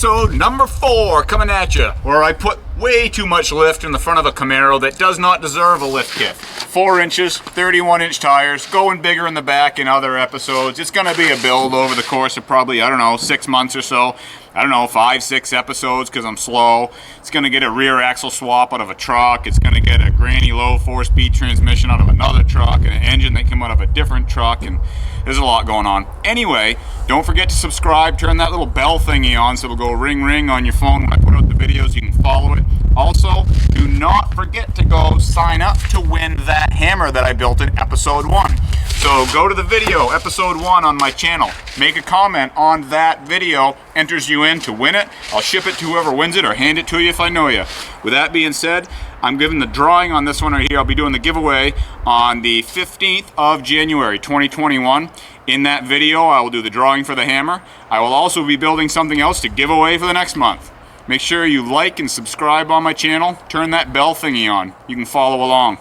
episode number 4 coming at you, where I put way too much lift in the front of a Camaro that does not deserve a lift kit. 4 inches, 31-inch tires, going bigger in the back in other episodes. It's going to be a build over the course of probably, I don't know, 6 months or so. I don't know, 5, 6 episodes because I'm slow. It's going to get a rear axle swap out of a truck. It's going to get a granny low 4-speed transmission out of another truck and an engine that came out of a different truck, and there's a lot going on. Anyway, don't forget to subscribe. Turn that little bell thingy on so it'll go ring ring on your phone when I put out the videos. You can follow it. Also, do not forget to go sign up to win that hammer that I built in episode 1. So go to the video, episode 1 on my channel. Make a comment on that video, enters you in to win it. I'll ship it to whoever wins it or hand it to you if I know you. With that being said, I'm giving the drawing on this one right here. I'll be doing the giveaway on the 15th of January 2021. In that video, I will do the drawing for the hammer. I will also be building something else to give away for the next month. Make sure you like and subscribe on my channel. Turn that bell thingy on. You can follow along.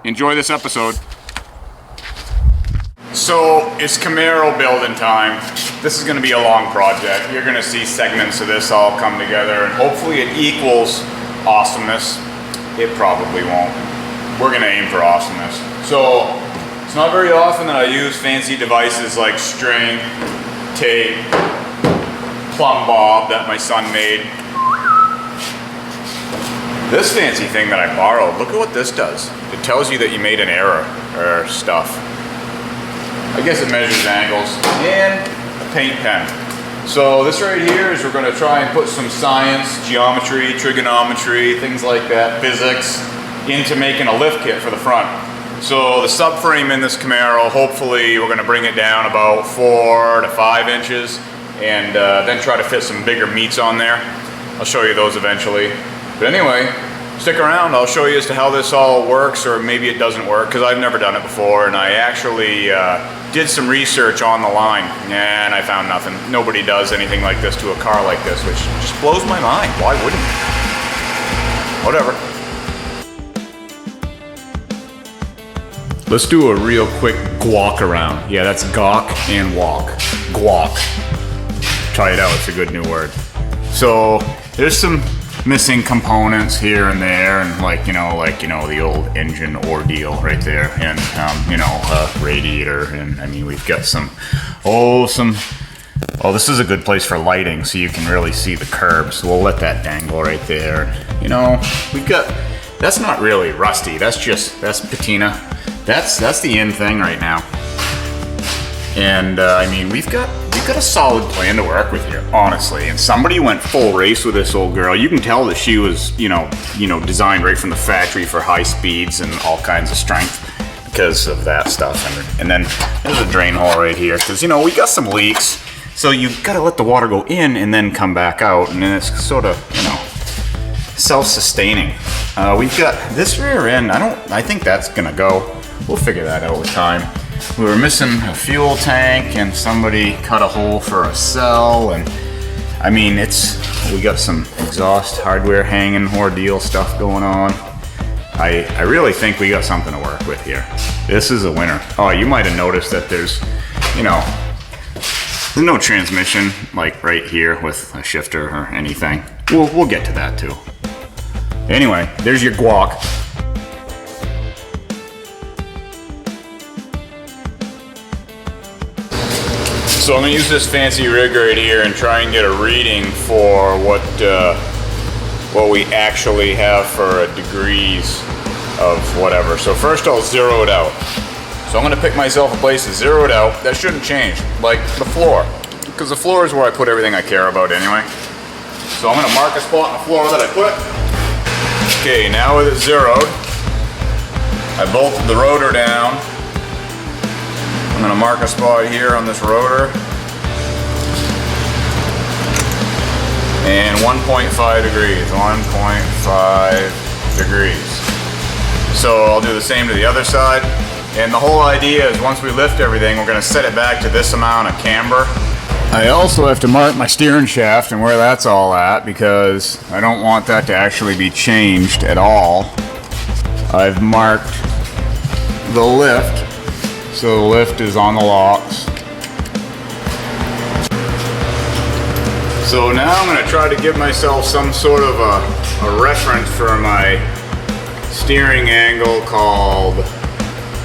Enjoy this episode. So it's Camaro building time. This is going to be a long project. You're going to see segments of this all come together, and hopefully it equals awesomeness. It probably won't. We're going to aim for awesomeness. So it's not very often that I use fancy devices like string, tape, plumb bob that my son made. This fancy thing that I borrowed, look at what this does. It tells you that you made an error or stuff. I guess it measures angles, and a paint pen. So this right here is we're going to try and put some science, geometry, trigonometry, things like that, physics, into making a lift kit for the front. So the subframe in this Camaro, hopefully we're going to bring it down about 4 to 5 inches, and then try to fit some bigger meats on there. I'll show you those eventually. But anyway, stick around. I'll show you as to how this all works, or maybe it doesn't work, because I've never done it before, and I actually did some research on the line, and I found nothing. Nobody does anything like this to a car like this, which just blows my mind. Why wouldn't you? Whatever. Let's do a real quick guac around. Yeah, that's gawk and walk. Guac. Try it out, it's a good new word. So there's some missing components here and there, and like you know the old engine ordeal right there, and radiator, and I mean we've got oh this is a good place for lighting so you can really see the curb, so we'll let that dangle right there. You know, we've got, that's not really rusty, that's patina, that's the in thing right now. And I mean we've got a solid plan to work with here, honestly. And somebody went full race with this old girl. You can tell that she was, you know, designed right from the factory for high speeds and all kinds of strength because of that stuff. And then there's a drain hole right here because, you know, we got some leaks. So you've got to let the water go in and then come back out. And then it's sort of, you know, self-sustaining. We've got this rear end. I think that's gonna go. We'll figure that out with time. We were missing a fuel tank, and somebody cut a hole for a cell, and I mean we got some exhaust hardware hanging, ordeal stuff going on. I really think we got something to work with here. This is a winner. Oh, you might have noticed that there's no transmission like right here with a shifter or anything. We'll get to that too. Anyway, there's your guac. So I'm going to use this fancy rig right here and try and get a reading for what we actually have for degrees of whatever. So first I'll zero it out. So I'm going to pick myself a place to zero it out. That shouldn't change, like the floor, because the floor is where I put everything I care about anyway. So I'm going to mark a spot on the floor that I put. Okay, now with it zeroed, I bolted the rotor down. I'm going to mark a spot here on this rotor, and 1.5 degrees, 1.5 degrees. So I'll do the same to the other side, and the whole idea is once we lift everything, we're going to set it back to this amount of camber. I also have to mark my steering shaft and where that's all at, because I don't want that to actually be changed at all. I've marked the lift. So the lift is on the locks. So now I'm going to try to give myself some sort of a reference for my steering angle called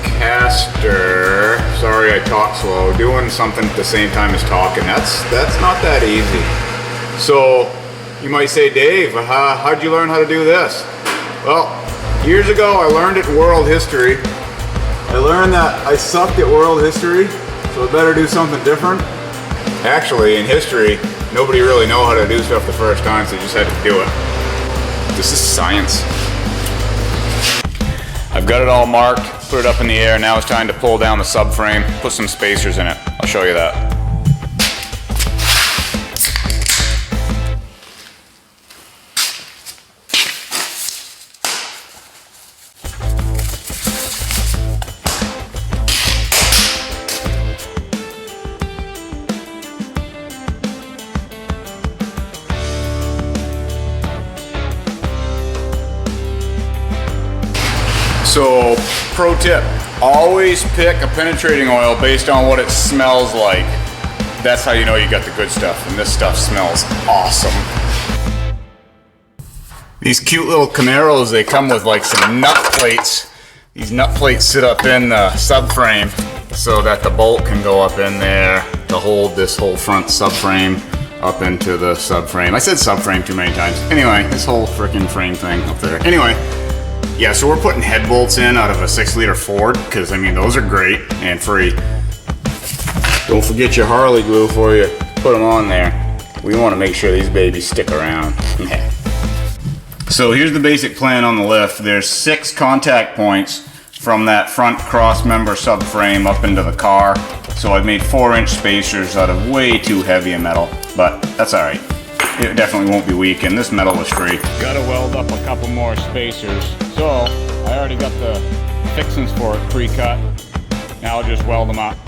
caster. Sorry, I talk slow. Doing something at the same time as talking, that's not that easy. So you might say, Dave, how'd you learn how to do this? Well, years ago I learned it in world history. I learned that I sucked at world history, so I better do something different. Actually, in history, nobody really know how to do stuff the first time, so you just had to do it. This is science. I've got it all marked, put it up in the air. Now it's time to pull down the subframe, put some spacers in it. I'll show you that. So, pro tip, always pick a penetrating oil based on what it smells like. That's how you know you got the good stuff, and this stuff smells awesome. These cute little Camaros, they come with like some nut plates. These nut plates sit up in the subframe so that the bolt can go up in there to hold this whole front subframe up into the subframe. I said subframe too many times. Anyway, this whole freaking frame thing up there. Anyway. Yeah, so we're putting head bolts in out of a 6-liter Ford, because I mean those are great and free. Don't forget your Harley glue before you put them on there. We want to make sure these babies stick around. So here's the basic plan on the lift. There's 6 contact points from that front cross member subframe up into the car. So I've made 4-inch spacers out of way too heavy a metal, but that's all right. It definitely won't be weak, and this metal was free. Gotta weld up a couple more spacers. So, I already got the fixings for it pre-cut. Now I'll just weld them up.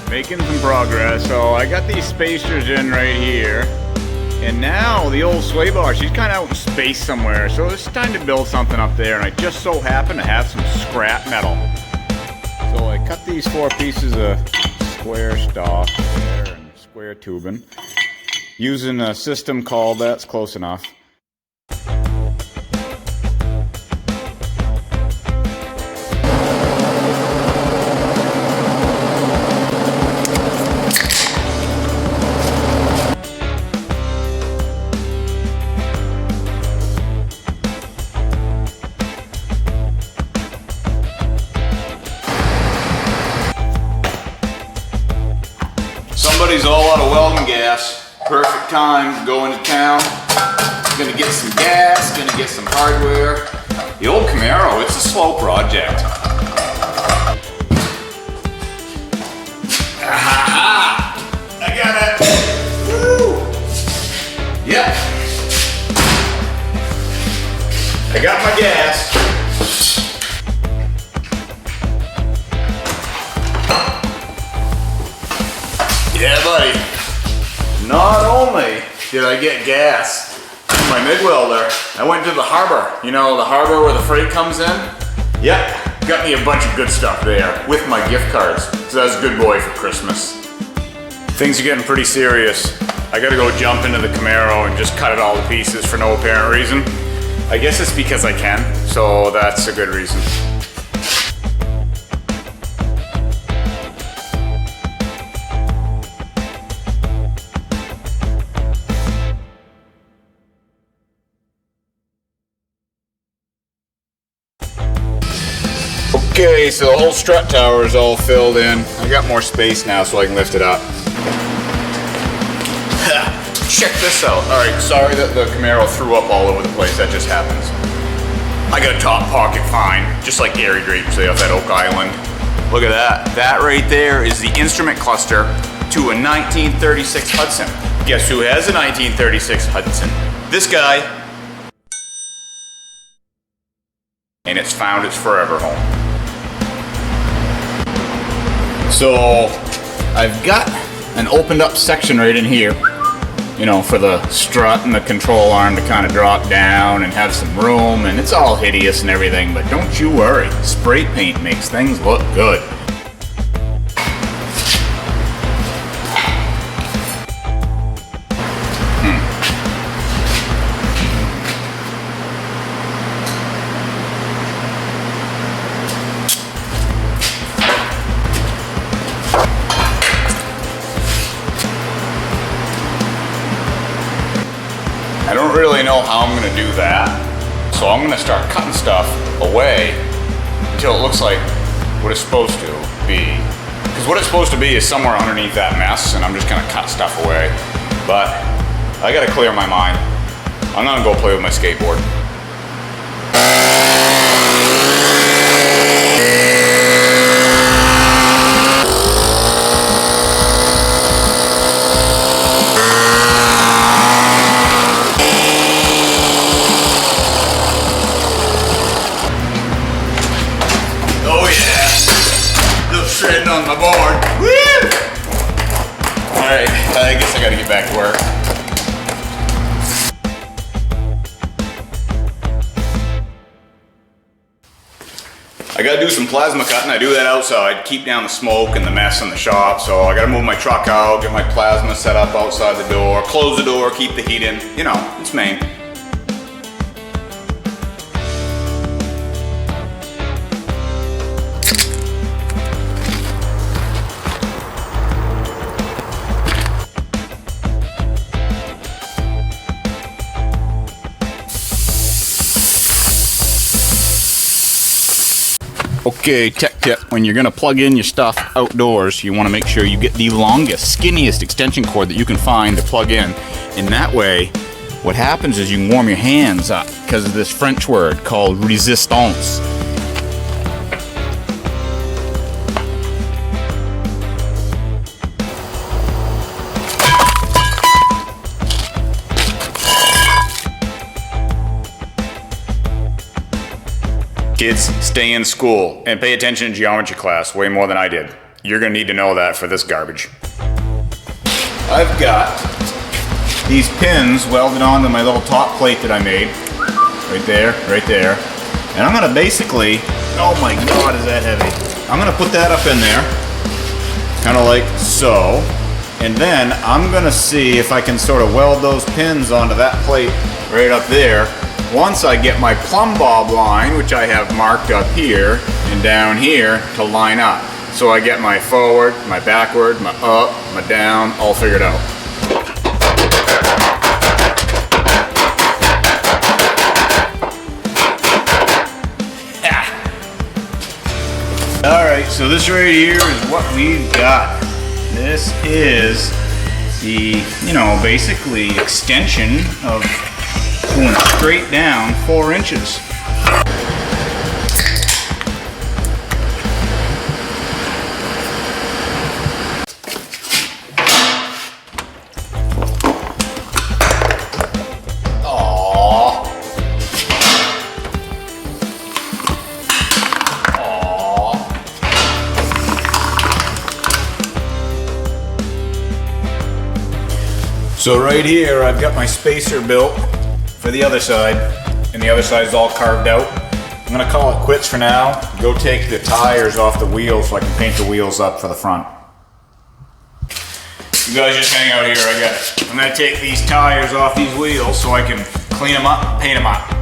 Making some progress. So I got these spacers in right here, and now the old sway bar, she's kind of out in space somewhere, so it's time to build something up there, and I just so happen to have some scrap metal. So I cut these 4 pieces of square stock there and square tubing using a system called, that's close enough. Somebody's all out of welding gas. Perfect time to go into town. Gonna get some gas, gonna get some hardware. The old Camaro, it's a slow project. Ah, I got it. Woo! Yep. I got my gas. Yeah, buddy. Not only did I get gas from my MIG welder, I went to the harbor. You know, the harbor where the freight comes in? Yep, got me a bunch of good stuff there with my gift cards. So I was a good boy for Christmas. Things are getting pretty serious. I gotta go jump into the Camaro and just cut it all to pieces for no apparent reason. I guess it's because I can, so that's a good reason. Okay, so the whole strut tower is all filled in. I got more space now so I can lift it up. Check this out. Alright, sorry that the Camaro threw up all over the place, that just happens. I got a top pocket fine, just like Gary Draper say off that Oak Island. Look at that. That right there is the instrument cluster to a 1936 Hudson. Guess who has a 1936 Hudson? This guy. And it's found its forever home. So I've got an opened up section right in here, you know, for the strut and the control arm to kind of drop down and have some room, and it's all hideous and everything, but don't you worry, spray paint makes things look good. I don't really know how I'm gonna do that, so I'm gonna start cutting stuff away until it looks like what it's supposed to be. Because what it's supposed to be is somewhere underneath that mess, and I'm just gonna cut stuff away. But I gotta clear my mind. I'm gonna go play with my skateboard. Shredding on my board. Woo! Alright, I guess I gotta get back to work. I gotta do some plasma cutting. I do that outside, keep down the smoke and the mess in the shop. So I gotta move my truck out, get my plasma set up outside the door, close the door, keep the heat in. You know, it's Maine. Okay, tech tip, when you're gonna plug in your stuff outdoors, you wanna make sure you get the longest, skinniest extension cord that you can find to plug in. And that way, what happens is you can warm your hands up because of this French word called resistance. Kids, stay in school and pay attention in geometry class way more than I did. You're gonna need to know that for this garbage. I've got these pins welded onto my little top plate that I made. Right there, right there. And I'm gonna basically, oh my God, is that heavy? I'm gonna put that up in there, kind of like so. And then I'm gonna see if I can sort of weld those pins onto that plate right up there. Once I get my plumb bob line, which I have marked up here and down here to line up. So I get my forward, my backward, my up, my down, all figured out. All right, so this right here is what we've got. This is the, you know, basically extension of going straight down 4 inches. So right here, I've got my spacer built for the other side, and the other side is all carved out. I'm gonna call it quits for now. Go take the tires off the wheels so I can paint the wheels up for the front. You guys just hang out here, I got it. I'm gonna take these tires off these wheels so I can clean them up, paint them up.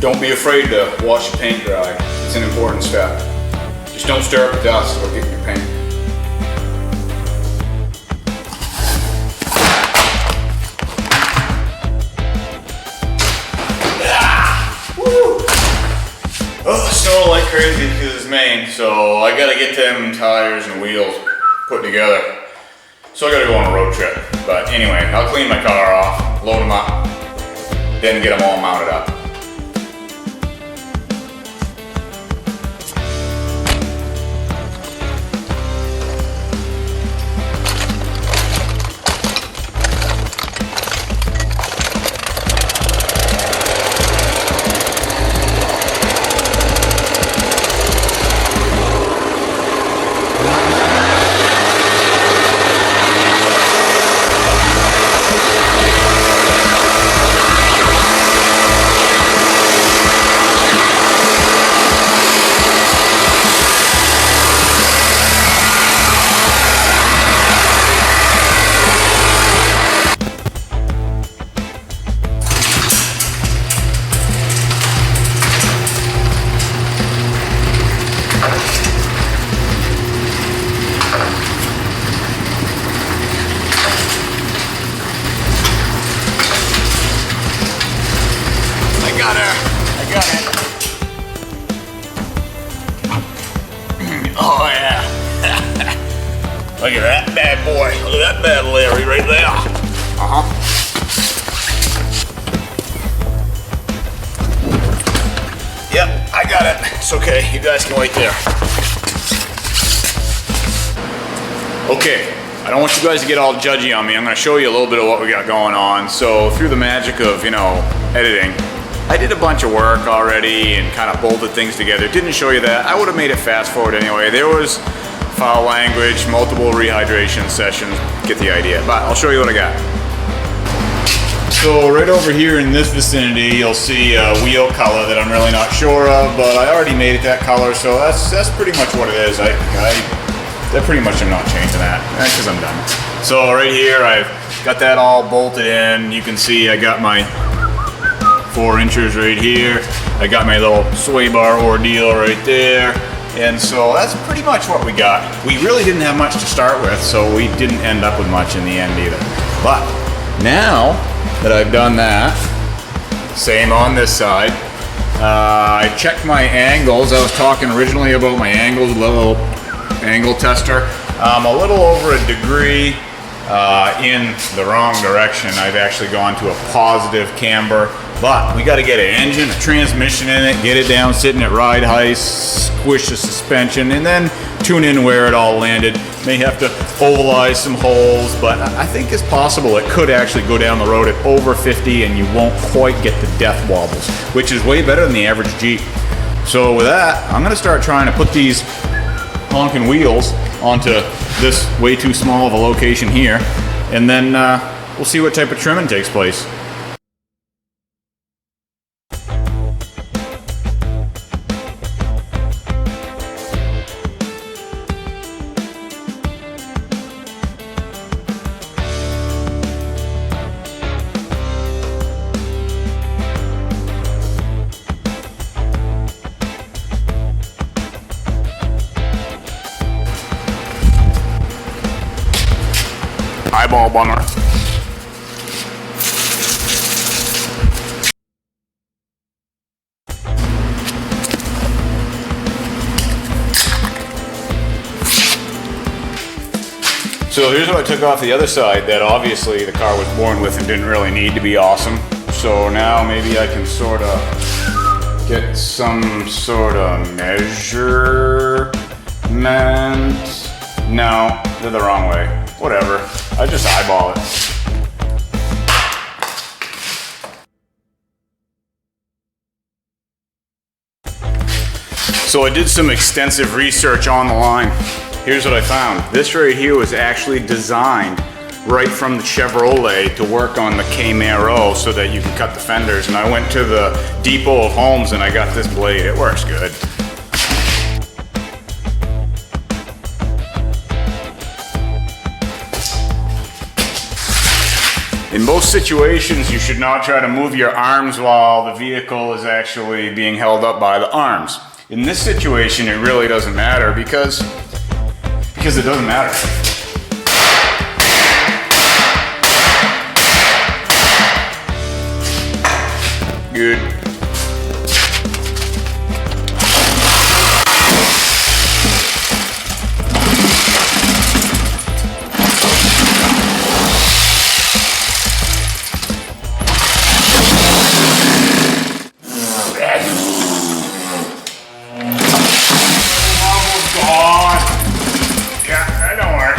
Don't be afraid to wash your paint dry. It's an important step. Just don't stir up the dust or get your paint. Ah! Woo! Oh. crazy because it's Maine, so I gotta get them tires and wheels put together. So I gotta go on a road trip. But anyway, I'll clean my car off, load them up, then get them all mounted up. Oh yeah. Look at that bad boy. Look at that bad Larry right there. Uh-huh. Yep, I got it. It's okay. You guys can wait there. Okay. I don't want you guys to get all judgy on me. I'm going to show you a little bit of what we got going on. So through the magic of, editing, I did a bunch of work already and kind of bolted things together. Didn't show you that. I would have made it fast forward anyway. There was foul language, multiple rehydration sessions, get the idea. But I'll show you what I got. So right over here in this vicinity, you'll see a wheel color that I'm really not sure of, but I already made it that color, so that's pretty much what it is. I pretty much am not changing that, because I'm done. So right here, I've got that all bolted in. You can see I got my 4 inches right here. I got my little sway bar ordeal right there. And so that's pretty much what we got. We really didn't have much to start with, so we didn't end up with much in the end either. But now that I've done that, same on this side. I checked my angles. I was talking originally about my angles, a little angle tester. I'm a little over a degree in the wrong direction. I've actually gone to a positive camber, but we got to get an engine, a transmission in it, get it down sitting at ride height, squish the suspension, and then tune in where it all landed. May have to ovalize some holes, but I think it's possible it could actually go down the road at over 50 and you won't quite get the death wobbles, which is way better than the average Jeep. So with that, I'm gonna start trying to put these honking wheels onto this way too small of a location here, and then we'll see what type of trimming takes place. Eyeball bummer. So here's what I took off the other side that obviously the car was born with and didn't really need to be awesome. So now maybe I can sort of get some sort of measurement. No, they're the wrong way. Whatever, I just eyeball it. So I did some extensive research on the line. Here's what I found. This right here was actually designed right from the Chevrolet to work on the Camaro so that you can cut the fenders. And I went to the Depot of Homes and I got this blade. It works good. In most situations, you should not try to move your arms while the vehicle is actually being held up by the arms. In this situation, it really doesn't matter because it doesn't matter. Good. on. Yeah, that don't work.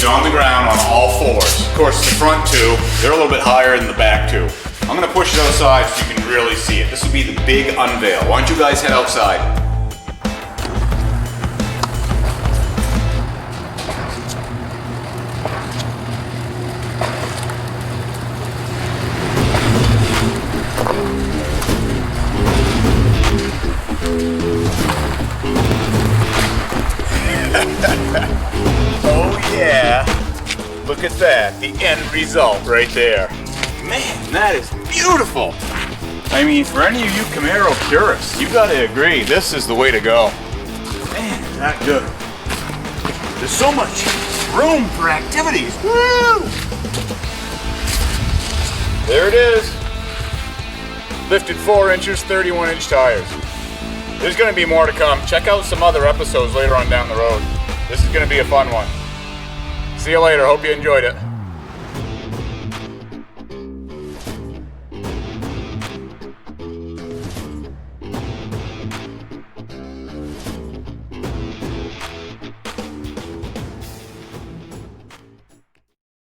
On the ground on all fours. Of course, the front two, they're a little bit higher than the back two. I'm gonna push it outside so you can really see it. This will be the big unveil. Why don't you guys head outside? Oh yeah, look at that, the end result right there. Man, that is beautiful. I mean, for any of you Camaro purists, you gotta agree, this is the way to go. Man, is that good. There's so much room for activities, woo! There it is. Lifted 4 inches, 31-inch tires. There's gonna be more to come. Check out some other episodes later on down the road. This is going to be a fun one. See you later. Hope you enjoyed it.